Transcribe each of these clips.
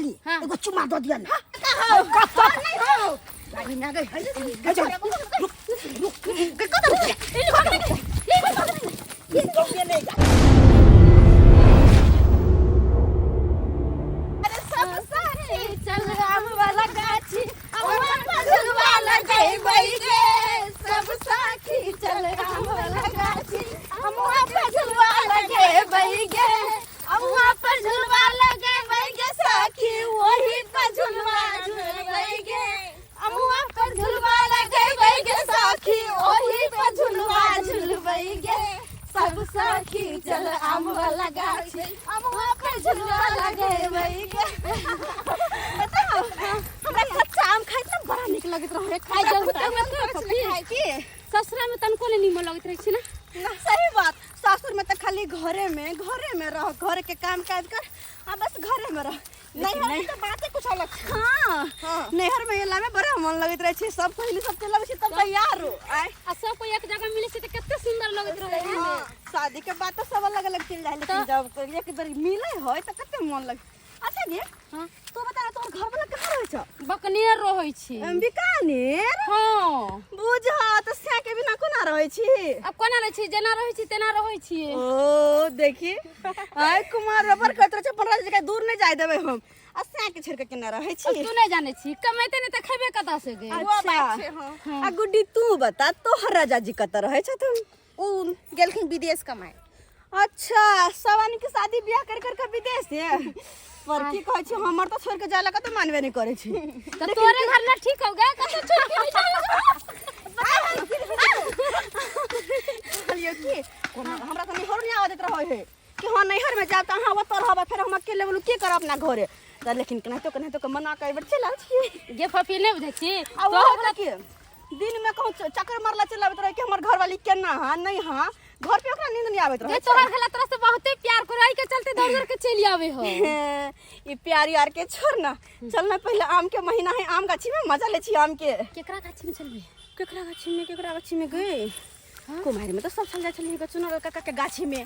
खाली एगो चुमा दो दिया ना नहीं हो गाड़ी में आ गई रुक ये नहीं अरे सब साथी चल आम वाला गाछी अम्मा पझलवा लगे बैगे सब साथी चल आम वाला गाछी अम्मा पझलवा लगे बैगे अम्मा पझलवा लगे बैगे साखी वही पझलवा झूल बैगे अम्मा पझलवा लगे बैगे साखी वही पझलवा झूल बैगे सब साखी चल आम वाला गाछी अम्मा पझलवा लगे बैगे बताओ हमरा कच्चा आम खाइ त बड़ा निक लगत रहे खाइ खाइ की ससुरा में तनको ले निमन लगत रही छी ना सही बात सासुर में तो खाली घरे में रह घर के काम काज कर आ बस घरे में रह नैहर में तो बातें कुछ अलग हां नैहर में एला में बड़ा मन लगत रहे छी सब पहले सब के लगे छी तब तैयार हो आय आ सब कोई एक जगह मिले छी त कते सुंदर लगत रहे शादी के बाद तो सब अलग अलग चल जाए लेकिन जब एक बार मिले होय त कते मन लगे अच्छा गे हां तो बता तोर घर वाला कहां रहै छ बकनेर रहै छी बीकानेर हां बुझा त स्या के बिना कोना रहै छी अब कोना रहै छी जेना रहै छी तेना रहै छी ओ देखी आय कुमार रबर कतरे छ 15 जगह दूर नहीं जाय देबे हम आ स्या के छेड़ के केना रहै छी तू नहीं जाने छी कमाइते नहीं त खैबे कता से गे अच्छा आ गुड्डी तू बता तोहर राजा जी कत रहै छथुन उ गेलखिन विदेश कमाए अच्छा सवानी के शादी ब्याह कर विदेश से पर की कहै छी हमर तो छोड़ के जाला का तो मानबे नहीं करे छी त तोरे घर ना ठीक हो गए कत छोड़ के कहलियो की हमरा तो नैहर नहीं आवत रहै है कि हां नैहर में जाब त हां ओत रहब फिर हम अकेले बोलू की करब अपना घरे त लेकिन केनाहितो के मना कर बैठ चला छी गे फफी नहीं बुझै छी तो हमरा की दिन में कहूं चक्कर मारला चलाबत रहे कि हमर घर वाली केना हां नहीं हां घर पे ओकरा नींद नहीं आवत रहे तोहर खला तरह से बहुते प्यार कराई के चलते दौड़ दौड़ के चली आवे हो ये प्यार यार के छोड़ ना चल ना पहले आम के महीना है आम गाछी में मजा ले छी आम के केकरा गाछी में चलबे केकरा गाछी में गए कुमारी में तो सब चल जाय छली चुनर काका के गाछी में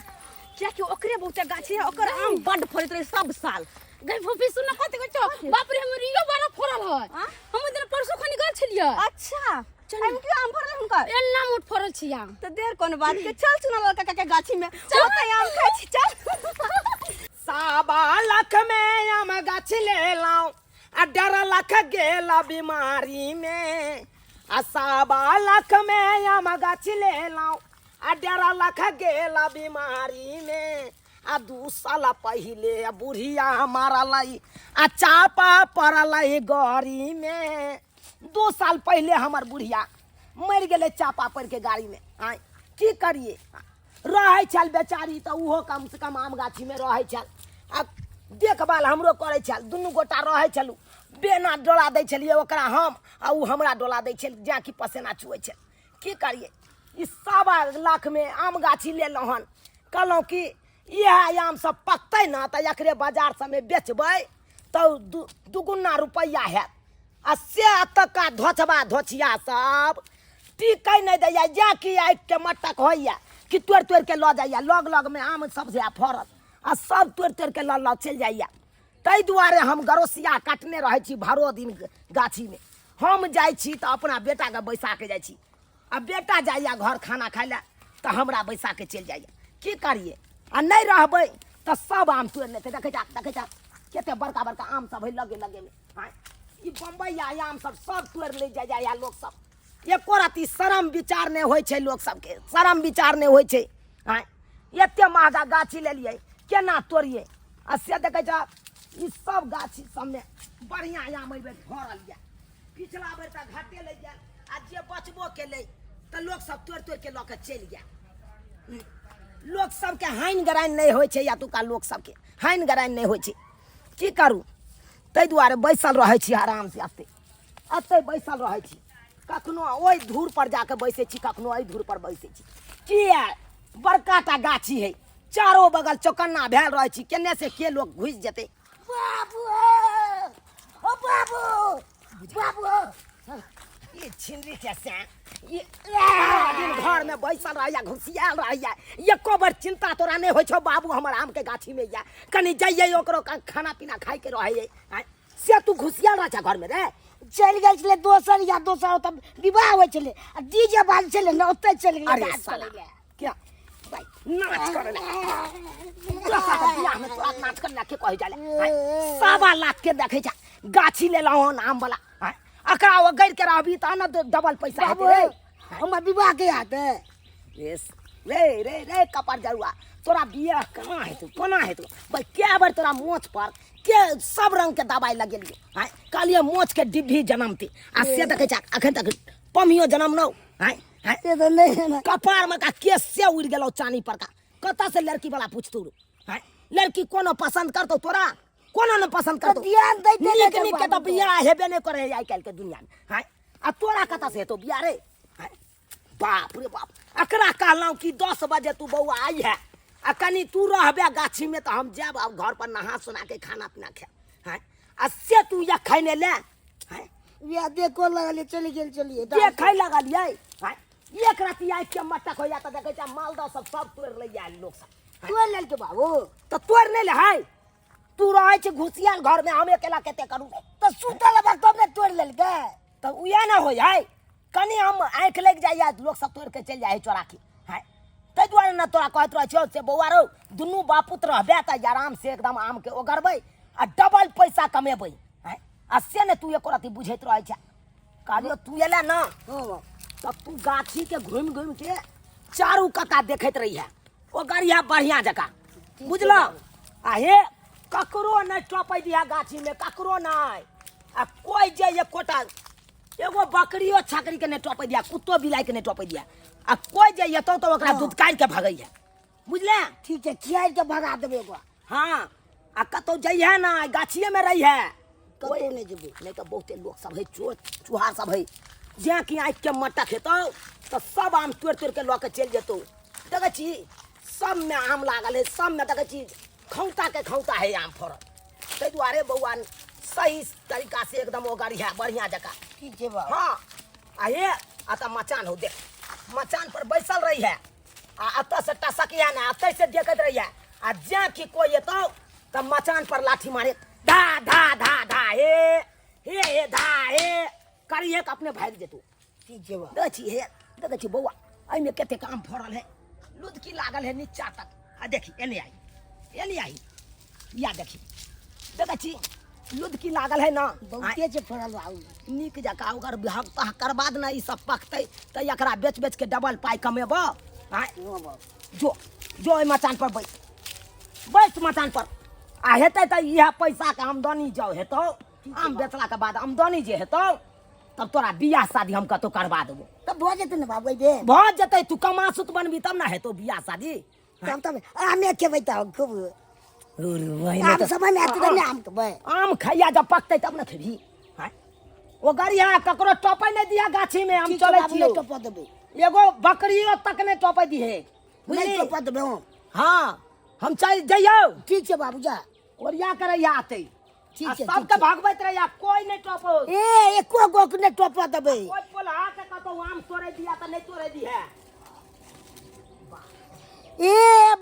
क्या कि ओकरे बहुते गाछी है ओकर आम बड फरत रहे सब साल गई फफी सुन कत गछो बाप रे हमर इयो बड़ा फरल है हम दिन परसों खनी गल छलिए अच्छा हम क्यों आम फरल हुनका एना मोट फरल छी आम तो देर कोन बात के चल चुनर काका के गाछी में चल आम खाइ छी चल साबा लाख में आम गाछ ले लाऊं आ 18 लाख गेला बीमारी में आ साबा लाख में आम गाछ ले लाऊं आ 18 लाख गेला बीमारी में आ 2 साल पहले बुढ़िया हमारा लाई आ चापा पड़ल गाड़ी में 2 साल पहले हमार बुढ़िया मर गए चापा पड़ के गाड़ी में आय की करिए रहे छल बेचारी तो उहो कम से कम आम गाछी में रहे छल आ देखभाल हमरो करे छल दुनू गोटा रहे छलू बेना डोला दै छलिए ओकरा हम आ उ हमरा डोला दै छल जा कि पसेना चुए छल की करिए इस 1.25 लाख में आम गाछी ले लहन कहलौं कि यह आम सब पकते ना तो एकरे बाजार सब में बेचबै तो दुगुना रुपया हैत आ से तक का धोचबा धोचिया सब टिकै नहीं दैया जा कि आइक के मटक होइया कि तोड़ के ल जाइया लग में आम सबसे फरल आ सब तोड़ के ल चल जाइया तै दुआरे हम गरोसिया काटने रहे छी भरो दिन गाछी में हम जाय छी तो अपना बेटा के बैसा के जाय छी आ बेटा जाइया घर खाना खाय ला तो हमरा बैसा के चल जाइया की करिए आ नहीं रहबै तो सब आम तोड़ लेते देखे जा केते बड़का आम सब है लगे में हां ई बम्बई आम सब तोड़ ले जाइया लोग सब एको राती शरम विचार नहीं होय छै लोग सब के शरम विचार नहीं होय छै हां एते महंगा गाछी ले लिए केना तोड़िए आ से देखे जा ई सब गाछी सब में बढ़िया आम एबे फरल या पिछला बेर त घाटे ले गेल आ जे बचबो के ले त लोग सब तोड़ के ल के चल गया लोग सब के हाइन गराइन नहीं होय छै या तुका लोग सब के हाइन गराइन नहीं होय छै की करू तै दुआरे बैसल रहे छी आराम से अते बैसल रहे छी कखनो ओई धूर पर जाके बैसे छी कखनो ओई धूर पर बैसे छी किया बड़काटा गाछी है चारों बगल चौकन्ना भेल रहे छी केने से के लोग घुस जेते बाबू ओ बाबू बाबू ये छिनरी कैसे ये दिन घर में बैसल रहिया घुसियाल रहिया ये कोबर चिंता तोरा नहीं होइ छौ बाबू हमर आम के गाछी में या कनी जाइए ओकरो खाना पीना खाइ के रहिए से तू घुसियाल रह घर में रे चल गेल छले दोसर या दोसर तब विवाह होइ छले आ डीजे बाज छले न ओते चल गेल अरे साला क्या भाई नाच कर ले बियाह में तोरा नाच कर के कहि जाले 1.25 लाख के देखे छ गाछी ले लाओ आम वाला अकरा वो गैर के रहबी त न डबल पैसा हेते रे हमर विवाह के आते रे रे रे कपर जरुआ तोरा बियाह कहां है तू कोना है तू भाई क्या बार तोरा मोछ पर के सब रंग के दवाई लगेलिए हैं कालिए मोछ के डिब्बी जन्मती आ से देखे छ अखन तक पमियो जन्म न हैं से तो नहीं है ना कपार में का केस से उड़ गेलो चानी पर का कता से लड़की वाला पूछ तू हैं लड़की कोनो पसंद करतो तोरा कोनो न पसंद करतो ध्यान दैते नीक नीक के तो बियाह हेबे नहीं करे आई काल के दुनिया में हैं आ तोरा कता से तो बियाह रे हैं बाप रे बाप अकरा कहलौ कि 10 बजे तू बौआ आई है आ कनी तू रहबे गाछी में तो हम जाब अब घर पर नहा सुना के खाना पीना खे हैं आ से तू या खैने ले हैं या देखो लगले चली गेल चलिए के खै लगलिए हैं एक राती आई के मटक हो जाता देखे छ मालदा सब तोड़ ले जाए लोग सब तोड़ लेल के बाबू तो तोड़ नहीं ले है तू रहे छ घुसियाल घर में हम अकेला केते करू तो सुतल बा तब ने तोड़ लेल के तो उया ना हो जाए कनी हम आंख लग जाइए लोग सब तोड़ के चल जाए चोरा के हैं तै दुआरे ना तोरा कहत रह छौ से बौआ रो दुनू बापुत रहबे त आराम से एकदम आम के ओगरबै आ डबल पैसा कमेबै हैं आ से ने तू एको राती बुझैत रह छ कालियो तू एला ना तब तू गाछी के घूम घूम के चारू कता देखैत रही है ओगरिया बढ़िया जका बुझलो आ हे ककरो नहीं टोपै दिया गाछी में ककरो नहीं आ कोई जे ये कोटा एगो बकरियो छकरी के नहीं टोपै दिया कुत्तो बिलाई के नहीं टोपै दिया आ कोई जे ये तो ओकरा दूध काट के भगैया बुझले ठीक है खियाई के भगा देबे एगो हां आ कतो जइहे ना गाछिए में रही है कतो नहीं जेबे नहीं तो बहुते लोग सब है चोर चुहार सब है जे कि आँख के मटक हेतौ तो सब आम तोड़ तोड़ के लऽ के चल जेतौ देखे छी सब में आम लागल है सब में देखे छी खौता के खौता है आम फड़ल ताहि दुआरे बौआ सही तरीका से एकदम ओगरी है बढ़िया जका ठीक है बाबू हाँ आ ये आता मचान हो देख मचान पर बैसल रही है आ अत से टसकिया ना अत से देखत रही है आ जे कि कोई एतौ तब मचान पर लाठी मारे धा धा धा धा हे धा हे करिए के अपने भाग जेतौ ठीक है बाबू देखी हे बौआ एहि में कते काम फड़ल है लुदकी लागल है नीचा तक आ देखी एने आई या देखी देखै छी लुदकी लागल है ना बहुते जे फड़ल बाबू नीक जका ओकर बिहार करबा दे ना ई सब पकतै त एकरा बेच बेच के डबल पाई कमेबो आय जो जो मचान पर बैठ मचान पर आ हेतै त इएह पैसा के आमदनी जो हेतौ आम बेचला के बाद आमदनी जे हेतौ तब तोरा बियाह शादी हम कतो करबा देबो तब भ जेतै ने बाबू बे भ जेतै तू कमासुत बनबी तब ना हेतौ बियाह शादी तब आमे खेबै त खूब वही आम समय में आते ने आम खेबै आम खैया जब पकतै तब ना खेबी ओ गरिया ककरो टोपै नहीं दिया गाछी में हम चलै छी टोप देबै एगो बकरियो तक ने टोपै दिहे नहीं टोप देबै हां हम चल जइयो ठीक छै बाबू जा ओरिया करैया आते ठीक छै सबके भागबैत रहैया कोई नहीं टोपो एको गो ने टोप देबै कोई पोलहा के कतो आम तोड़े दिया त नहीं तोड़े दिहे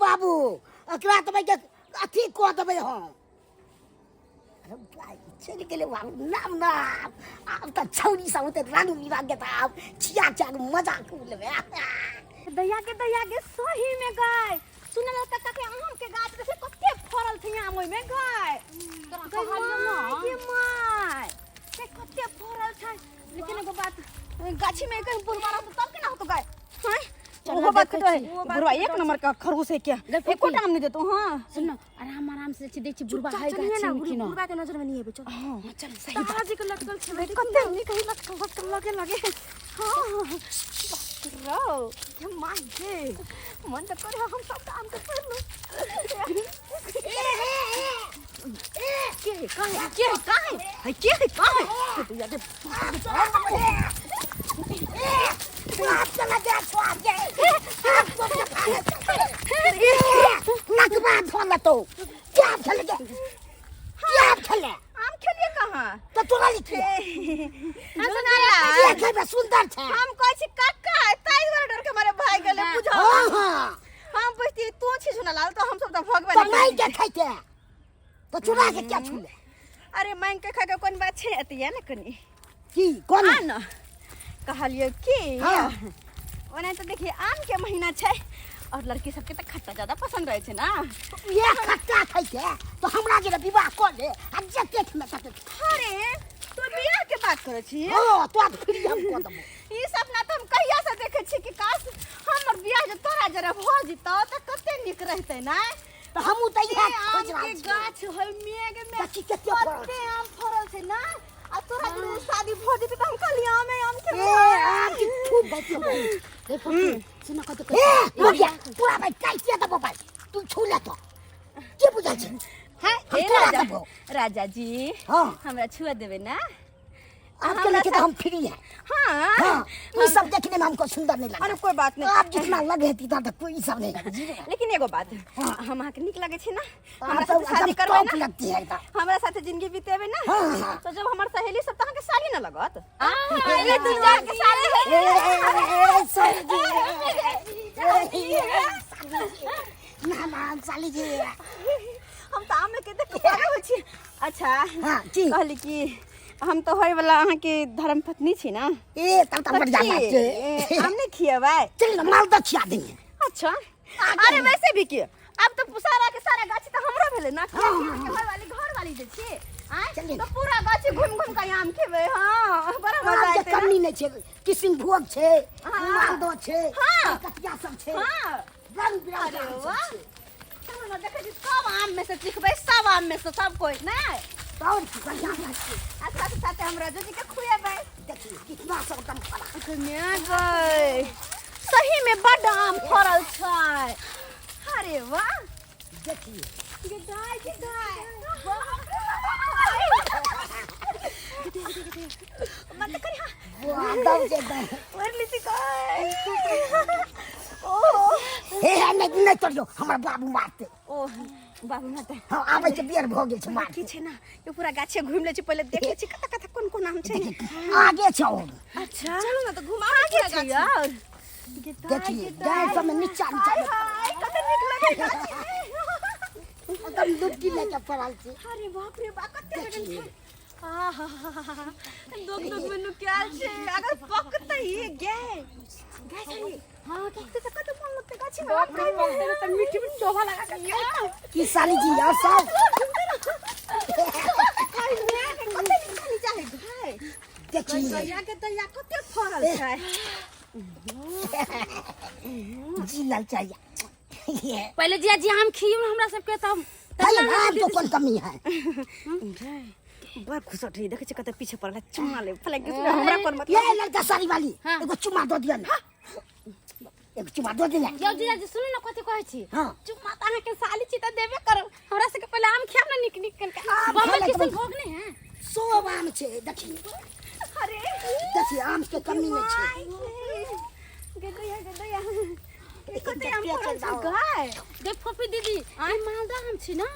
बाबू एकरा तबै के अथी को देबै हम अरे भाई चल गेले बाबू नाम अब त छौरी सब त रानू विभाग के त चिया चिया मजा को लेबे दैया के सही में गाय सुनल त के आम के गाछ से कते फरल छै आम ओइ में गाय तोरा कहलियो ना के माय से कते फरल छै लेकिन एगो बात गाछी में कहीं पुर मारा तब के ना हो तो गाय हैं वो बात तो है बुढ़वा एक नंबर का खरगोश है क्या एको टाइम नहीं देतो हां सुन आराम से देख छी बुढ़वा है गाछी में कि ना बुढ़वा के नजर में नहीं है चल हां चल सही बात जी के लटकल छै कते नहीं कहीं लटकल लगे हां रो के माय जे मन तो करे हम सब काम कर लो के काहे तू याद आप चला जा स्वाद के नकबा फोन तो क्या खेल के क्या खेले आम खेलिए कहां तो तू बोली थी सुनाला देखे में सुंदर छे हम कहै छी काका ताई घर डर के मारे भाग गेले बुझा हां हम पूछती तू छी सुनाला तो हम सब तो भगवे तो नहीं देखे थे तो चुरा के क्या छूले अरे मांग के खा के कोन बात छै अतिया न कनी की कौन आ न कहलियो की हाँ। ओने तो देखिए आम के महीना छै और लड़की सबके तो खट्टा ज्यादा पसंद रहे छै ना ये खट्टा खाइते तो हमरा जे विवाह कर ले आ जे पेट में तक अरे तू बियाह के बात करे छी हां तो आज फिर हम को दबो ई सपना तो हम कहिया से देखे छी कि काश हमर बियाह जे तोरा जरा भ जितो त कते निक रहते ना तो हमू त इहे आम खोज के रहा गाछ है मेघ में बच्ची कते फरल कते आम फरल छै ना आ तोरा जे शादी भ जितो त हम कहली आम के ए आम की खूब बच्ची ए पप्पी सुन कत ए हो गया पूरा भाई कैसे दबो भाई तू छू ले तो के बुझा छै हां हम ए तोरा राजा दबो राजा जी हां हमरा छुआ देबे ना आपके लेके तो हम फ्री है हां हां ये सब देखने में हमको सुंदर नहीं लगता अरे कोई बात नहीं आप जितना लगे थी तब तक कोई सब नहीं लगे लेकिन एगो बात हम आके निक लगे छी ना हमरा तो साथे शादी करबे टॉप ना लगती है एकदम हमरा साथे जिंदगी बितेबे ना हाँ, हाँ। तो जब हमर सहेली सब तहां के साली ना लगत ये तू जाके साली ना ना साली जी हम तो आमे के देख के हो छी अच्छा हाँ, जी। कहली कि हम तो होय वाला अहाँ के धर्म पत्नी छी ना ए तब तक बढ़ जाना चाहिए हम नहीं खिएबै चल माल तो खिया देंगे अच्छा अरे वैसे भी कि अब तो सारा के सारा गाछी तो हमरा भेले ना के घर वाली जे छी चलिए। तो पूरा गाछी घूम घूम के आम खेबै हां बड़ा मजा आम के आइते ना। कमी नहीं छे किसिम भोग छे हाँ। मालदो छे हाँ। कटिया सब छे हां रंग बिरंग अरे आम सब वाह छे। चलो ना देखे छी सब आम में से लिखबै सब आम में से सब कोई ना और की बढ़िया बात आ साथ साथ हमरा जो जी के खुएबै देखिए कितना सब एकदम फरा कन्या गई सही में बड़ आम फरल छै अरे वाह देखिए गिटार मत करी हां वो दम से दम और लिसी का ओ हे नहीं तोड़ियो हमरा बाबू मारते ओ बाबू मत हां आबै के बियर भ गेल छै मार की छै ना ये पूरा गाछे घुम ले छी पहले देख ले छी कता कता कोन कोन आम छै आगे छौ अच्छा चलो ना तो घुमा के पूरा गाछ यार देखिए गाय सब में नीचा नीचा हाय कते निक लगे गाछ एकदम डुबकी लेके पड़ल छी अरे बाप रे बाप कते लगन छै दोग में नुक्याल छै अगर पकते ये गे गाछी हां कते से कते मन लगते गाछी में बाप रे पकते त मीठी में चोभा लगा के की साली जी और सब कते निकाली चाहे भाई देखिए दैया के दैया कते फरल छै जी लाल चाहिए पहले जिया जी आम खियो हमरा सबके तब भाई नाम तो कौन कमी है बड़ खुश उठी देखे छ कते पीछे पड़ला चुम्मा ले फलक के हमरा कोन मतलब ये लड़का साड़ी वाली हाँ। एगो चुमा दो दिया ना एगो चुमा दो दिया यो जिया जी सुनु न कथि कहै छी हाँ। चुम्मा त अहाँ के साली छी त देबे करब हमरा सबके पहले आम खाब ना निक निक करके आम बम्बई खा ले किसन तुम। भोग नहीं है सब आम छे देखिए अरे देखिए आम के कमी नहीं छे गदैया कते आम फरल छै गाय देख फोफी दीदी आई मालदा आम छी ना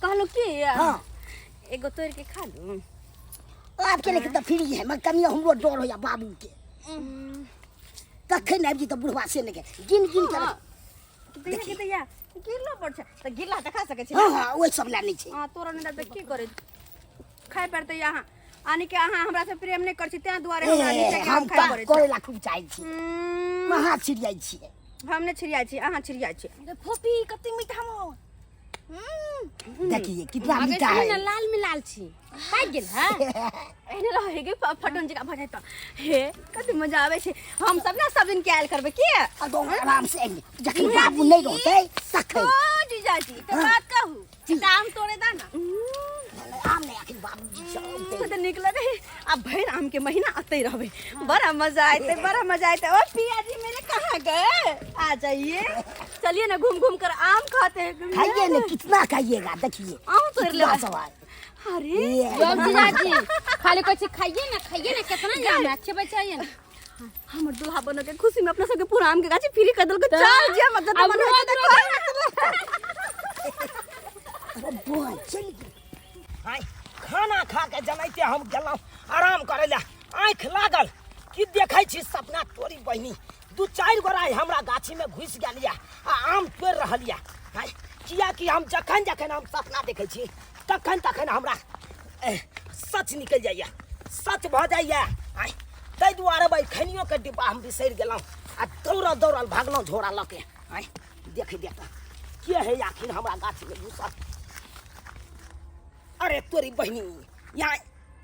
कहलो की हां एगो तोड़ के खा लूं आपके लेके तो फ्री है मगर कमी हमरो डर हो या बाबू के तखन आबि जी तो बुढ़वा से ने गिन गिन कर गदैया गिरलो पड़ छै त गिरला त खा सकै छी हां हां ओइ सब ला नहीं छे हां तोरा ने त की करे खाय पड़ते यहाँ आनी के अहाँ हमरा से प्रेम नहीं कर छी त्या दुआरे हमरा नीचे के हम खाय का पड़े करे ला खूब चाहै छी महा छिड़ियाई छी हम ने छिड़िया छी अहाँ छिड़िया छी फोफी कते मीठा मो देखिए कितना आगे मीठा सुनी ना है लाल में लाल छी पाइ गेल है एने रहे गे फटन जगह भजाइ त हे कते मजा आवे छै हम सब ना सब दिन के आयल करबे के एकदम आराम से आएंगे जखन बाबू नहीं रहते ओ तखन जीजाजी त बात कहू दाम तोड़े दा ना आम नहीं आखिर बाबू जी सब तो निकल रहे अब भैर आम के महीना आते ही रहे बड़ा मजा आते और पिया जी मेरे कहाँ गए आ जाइए चलिए ना घूम घूम कर आम खाते हैं खाइए ना कितना खाइएगा देखिए आम तोड़ ले कितना सवाल अरे यो जिया जी खाली कहै छी खाइए ना कितना जाम है अच्छे बचाइए ना हमर दुल्हा बन के खुशी में अपना सबके पूरा आम के गाछी फ्री कर देल के चल जे मतलब मन होय अरे बोल चल हाय खाना खा के जनाइते हम गेलहुँ आराम करे ला। आँख लागल कि देखै छी सपना तोरी बहिनी 2-4 गोरा हमरा गाछी में घुस गेलिया आ आम तोड़ रहलिया। किया कि हम जखन जखन हम सपना देखै छी तखन तखन हमरा सच निकल जाइया, सच भ जाइया। ताहि दुआरे भाई खनियो के डिब्बा हम बिसरि गेलहुँ आ दौड़ल दौड़ल भागलहुँ झोरा लऽ के। देखे देखा के है आखिर हमरा गाछी में घुसल। अरे तोरी बहिनी यहाँ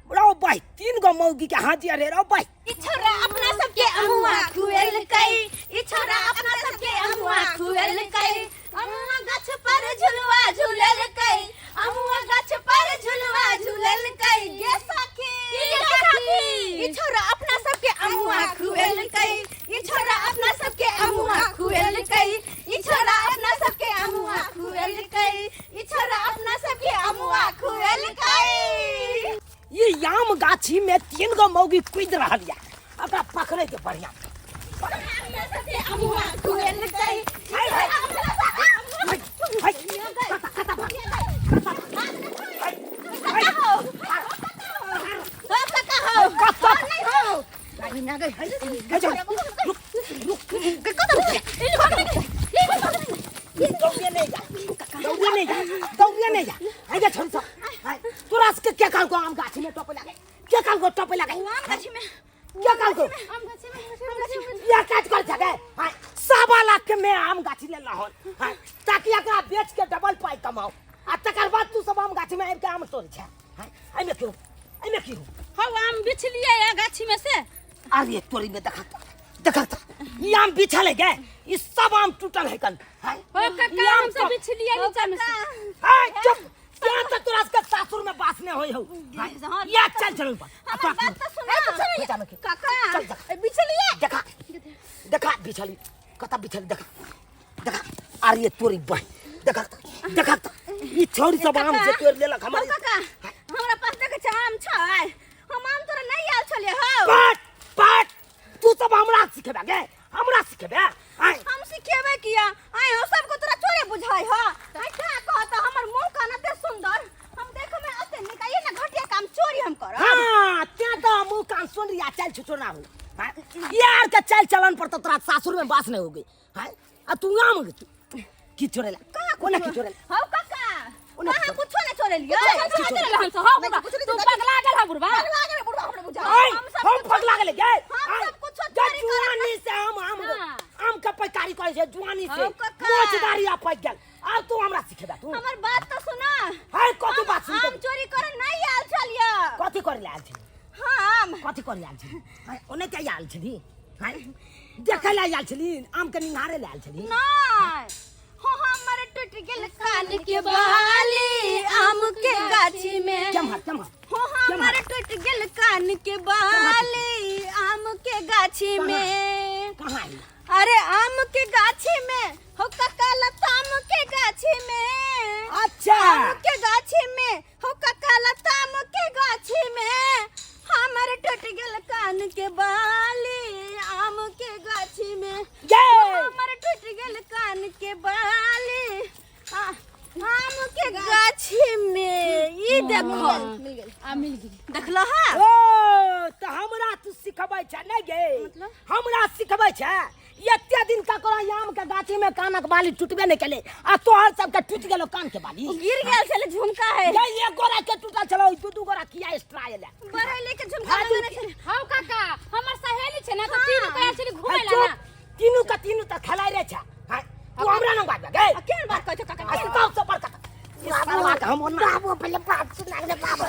रो भाई 3 गो मौगी के हाजिर रे रो भाई। ई छोरा अपना सबके अमुआ खुएल कई, ई छोरा अपना सबके अमुआ खुएल कई, अमुआ गाछ पर झुलवा झूलल कई, अमुआ गाछ पर झुलवा झूलल कई। गे सखी ई छोरा अपना सबके अमुआ खुएल कई, ई छोरा अपना सबके अमुआ खुएल कई, ई छोरा अपना सबके अमुआ खुएल कई, ई छोरा अपना सबके अमुआ खुएल कई। ये याम गाछी में 3 गो मौगी कूद रहलिया, ओकरा पकड़े के बढ़िया। अपना सबके अमुआ खुएल कई, क्या काल को आम गाछी में टोपे लगे, क्या काल को टोपे लगे आम गाछी में, क्या काल को आम गाछी में या काट कर जगह 1.25 लाख के मैं आम गाछी ले लाहन ताकि एकरा बेच के डबल पाई कमाओ। आ तकर बाद तू सब आम गाछी में आबि के आम तोड़ छै। एमे क्यों हम आम बिछ लिए या गाछी में से। अरे तोरी में देखा ये आम बिछल है गे, ये सब आम टूटल है कल। ओ कक्का हम सब बिछ लिए नीचे में से। चुप क्या तक तोरा के सासुर में बास ने होई हो। या चल पर हमार बात तो सुनो काका, चल बिछलिए देखा बिछली कता बिछली देखा। अरे तोरी बह देखा ई छोरी सब आम से तोड़ लेलक हमर। काका हमरा पास देखे आम छै, हम आम तोरा नहीं आल छलिए हो। पाट तू सब हमरा सिखेबे गे, हमरा सिखेबे। हम सिखेबे किया आय हो सबको तोरा चोरे बुझाई हो। आय का कहत हमर मुंह कान एते सुंदर, हम देख में एते निकाइए ना घटिया काम चोरी हम करब। हां त्या तो मुंह कान सुन रिया चल छुटो ना हो। यार के चल चलन पर तो तोरा सासुर में बास नहीं होगी। आ तू आम की चोरेला कोना की चोरेला हो काका कहां कुछ नहीं चोरे लियो। चोरे हम सब हो तू पगला गेल ह बुढ़वा। पगला गेल बुढ़वा हमरे बुझा। हम पगला गेल गे। हम सब कुछ चोरी जुआनी से आम का पैकारी करे छे जुआनी से मोचदारी आ पक गेल। आ तू हमरा सिखेबा तू। हमर बात तो सुना। हाय कथि बात सुन। आम चोरी करे नहीं आल छलिए। कथि करे आल छी। हम कथि करे आल छी। हाय ओने क्या आल छी। हाय देखे ला आल छी, आम के निहारे ला आल छी। नहीं हो हमर टूट गेल कान के बाली आम के गाछी में। चम हो हमर टूट गेल कान के बाली आम के गाछी में। कहां? अरे आम के गाछी में हो काका लताम के गाछी में। अच्छा आम के गाछी में हो काका लताम के गाछी में। हमर टूट गेल कान के बाली आम के गाछी में। हमर टूट गेल कान के बाली आम के गाछी में। ई देखो मिल गेल देखलो हा। ओ तो हमरा तू सिखबै छ नै गे। मतलब हमरा सिखबै छ एते दिन का करा आम के गाछी में कानक बाली टूटबे नहीं केले आ तोहर सब के टूट गेलो कान के बाली। गिर गेल छले झुमका है। ये एक गोरा के टूटल छलो, दू गोरा किया एक्स्ट्रा आले। बरैले के झुमका लगने छले। हां काका हमर सहेली छै ना तो तीन कहे छली घुमै ला ना। तीनू त खलाई रे छ। तू हमरा न बात गे। केन बात कहै छ काका। अस्ताव से पर काका। इस बात हम ना बाबू पहले बात सुन ले बाबू।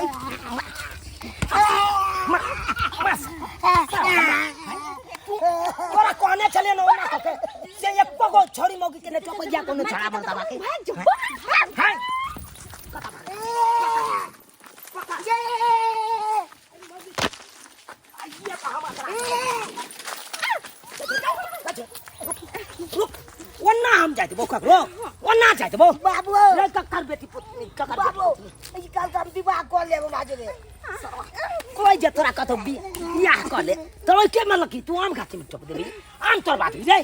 तोरा कहने चले न ओना के से एक पगो छोरी मौगी के ने चपैया कोनो छड़ा बनता बाके। हाय पका ये आइए का हम वन्ना हम जाते बो ककरो वन्ना जाते बो बाबू रे ककर बेटी पुतनी ककर बाबू ई काल काम विवाह कर लेबो बाजे रे। कोई जे तोरा कतो बियाह कर ले तो के मन लकी तू आम गाछी में टोप देबी। आम तोर बात रे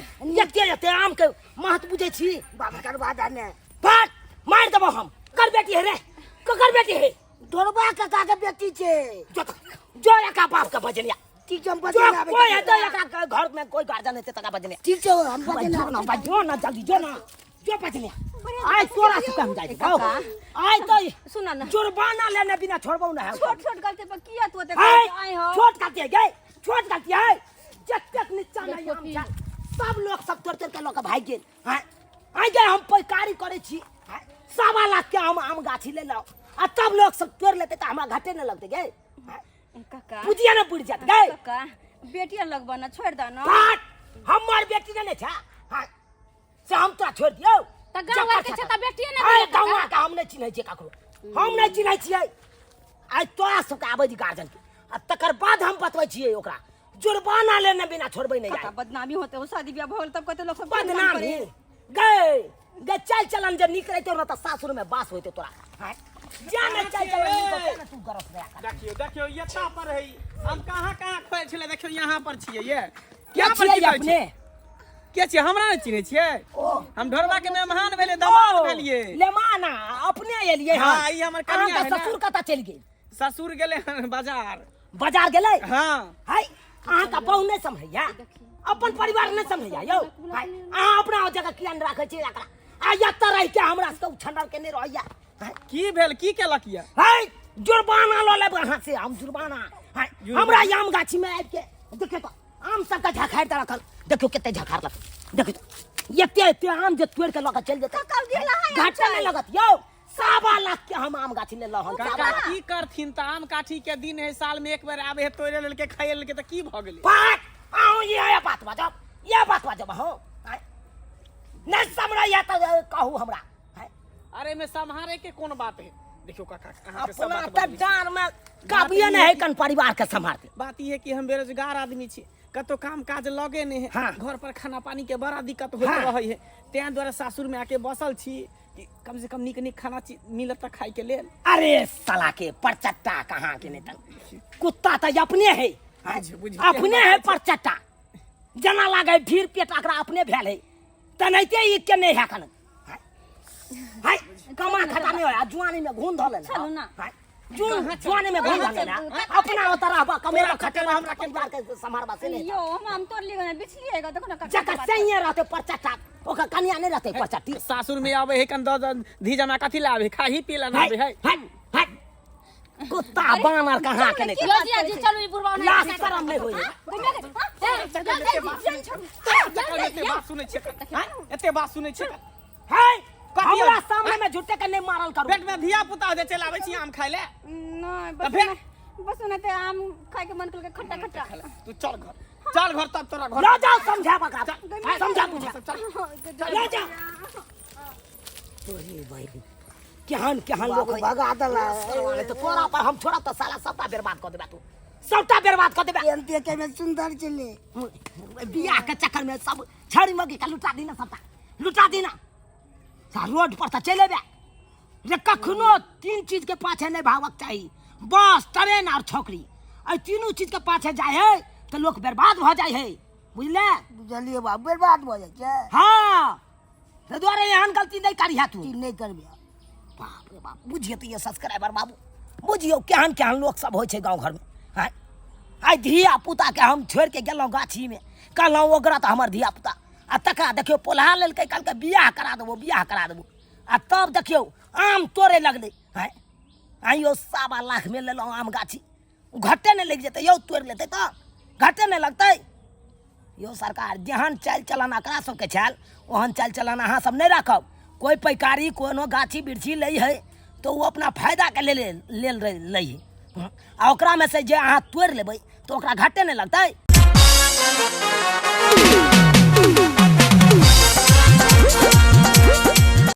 एते आम के महत्व बुझे छी। बाबा कर बात आने बात मार देबो हम। कर बेटी है रे ककर बेटी है ढोलबा काका के बेटी छे जो एका बाप का बजनिया ठीक छै हम जो बजे आबे कोई है तो एका घर में कोई गार्जियन है तका बजनिया ठीक छै हम बजे ना जो ना जल्दी जो ना जो बजनिया आय तोरा से कम जाए आय तो सुना ना जुर्माना लेने बिना छोड़बो ना छोट छोट गलती पर किया तू आय छोट गलती है गए छोट गलती है जत्तक नीचा नहीं हम जा सब लोग सब तोड़ तोड़ के लोग भाग गेल हां आय गए हम पैकारी करे छी 1.25 लाख के हम आम गाछी ले लो आ तब लोग सब तोड़ लेते तो हमरा घाटे न लगते गए काका पुजिया न बुड़ जात गए काका बेटिया लगबा ना छोड़ द ना बात हमर बेटी ने छा हां से हम तोरा छोड़ दियो त गांव के छ त बेटिया ने अरे गांव का हम नहीं चिन्है छी काकरो हम नहीं चिन्है छियै आइ तोरा सब के आबै गार्जियन के आ तकर बाद हम बतबै छियै ओकरा जुर्माना लेने बिना छोड़बै नहीं काका बदनामी होते हो शादी ब्याह भोल तब कहते लोग सब बदनामी गए गे चल चलन जे निक रहते न त सासुर में बास होते तोरा हां जाने चल चलन निक न तू गरस रे देखियो ये ता पर है हम कहां खोल छले देखियो यहाँ पर छियै ये क्या पर छियै अपने के छियै हमरा नहीं चिन्है छियै हम ढोरबा के मेहमान भेले दमाद भेलिए लेमाना अपने एलिए हां ई हमर कनिया है ससुर कता चल गेल ससुर गेले बाजार गेलै हां हाय अहाँ का बहु नहीं समझैया अपन परिवार नहीं समझैया यौ हाय अहाँ अपना जगह किया न राखै छी एकरा आ यत्ता रह के हमरा से छंडर के नहीं रहैया की भेल की केलक ये हाय जुर्माना ल लेब अहाँ से हम जुर्माना हाय हमरा आम गाछी में आबि के देखियो तो आम सब का झखाड़ त रखल देखियो केते झखाड़ लग देखियो एते आम जे तोड़ के लग चल जेते घाटा नहीं लगत यौ 1.25 लाख के हम आम गाछी ले लहन काका की करथिन त आम काठी के दिन है साल में एक बार आबे है तोड़े लेल के खाए लेल के त की भ गेलै बात आओ ये बात बाजब ये बात बाजब हो नहीं समरा या त कहू हमरा अरे में संभारे के कौन बात है देखियो काका अहाँ के सब अपना बात त डार में काबिए नहीं है कन परिवार के संभालते बात ये कि हम बेरोजगार आदमी छी कतो काम काज लगे नहीं है हाँ। घर पर खाना पानी के बड़ा दिक्कत होत हाँ। रही है तें द्वारा सासुर में आके बसल छी कि कम से कम निक निक खाना मिलत त खाए के लेल अरे साला के परचट्टा कहाँ के नहीं तन कुत्ता तो अपने है अपने है परचट्टा जना लागे भीड़ पेट अकरा अपने भेल है तनैते ई के नहीं है कन हाय कमा खटा नहीं होया जुआनी में घून धले चलू ना जुआनी में घून धले ना अपना तरह बा कमेरा खटेला हमरा परिवार के संभारबा से नहीं यो हम तोड़ लियो बिछलिएगा देखो ना जका सैये रहते परचट्टा ओका कन्या नहीं रहते परचट्टी सासुर में आवे है कन धी जमा कथी लावे खाही पीला ना आवे है हाय कुत्ता बानर कहाँ के नहीं यो जी जी चलो ई बुरबा लाश शरम नहीं होई एते बात सुनै छै एते बात सुनै छै है हमरा सामने में झूठे के नहीं मारल करू पेट में धिया पुता जे चलावे छी आम खाय ले नहीं बस ना ते आम खाए के मन के खट्टा खट्टा तू चल घर तब तोरा घर ले जाओ समझा बकरा समझा बुझा ले जा तोरी भाई केहन लोग भगा दला तो तोरा पर हम छोड़ा तो साला सबटा बर्बाद कर देबा तू सबटा बर्बाद कर देबा एमपी के में सुंदर चले बियाह के चक्कर में सब छड़ी मगी का लुटा दीना सबटा लुटा दीना सा रोड पर त चले बे रे कखनो 3 चीज के पाछे नहीं भागक चाहिए बस ट्रेन और छोकरी आई तीनों चीज के पाछे जाए है तो लोग बर्बाद हो जाए है बुझले बुझलिए बाबू बर्बाद हो जाए छै हां ते द्वारे एहन गलती नहीं करिया तू नहीं करबे बाप रे बाप बुझिए तो ये सब्सक्राइबर बाबू बुझियो केहन लोग सब होय छै गांव घर में हां आई धिया पुता के हम छोड़ के गेलौ गाछी में कहलौ ओकरा त हमर धिया पुता आ तका देखियो पोल्हा लेल के कल के बियाह करा देबो आ तब देखियो आम तोड़े लगले हैं आइयो 1.25 लाख में लेलौ आम गाछी घटे नहीं लग जेते यो तोड़ लेते तो घटे नहीं लगते यो सरकार जेहन चाल चलन एकरा सबके छल ओहन चाल चलन अहाँ सब नहीं रखब कोई पैकारी कोनो गाछी बिरछी ले है तो वो अपना फायदा के लेल ले आ ओकरा में से जे अहाँ तोड़ लेबै तो ओकरा घटे नहीं लगते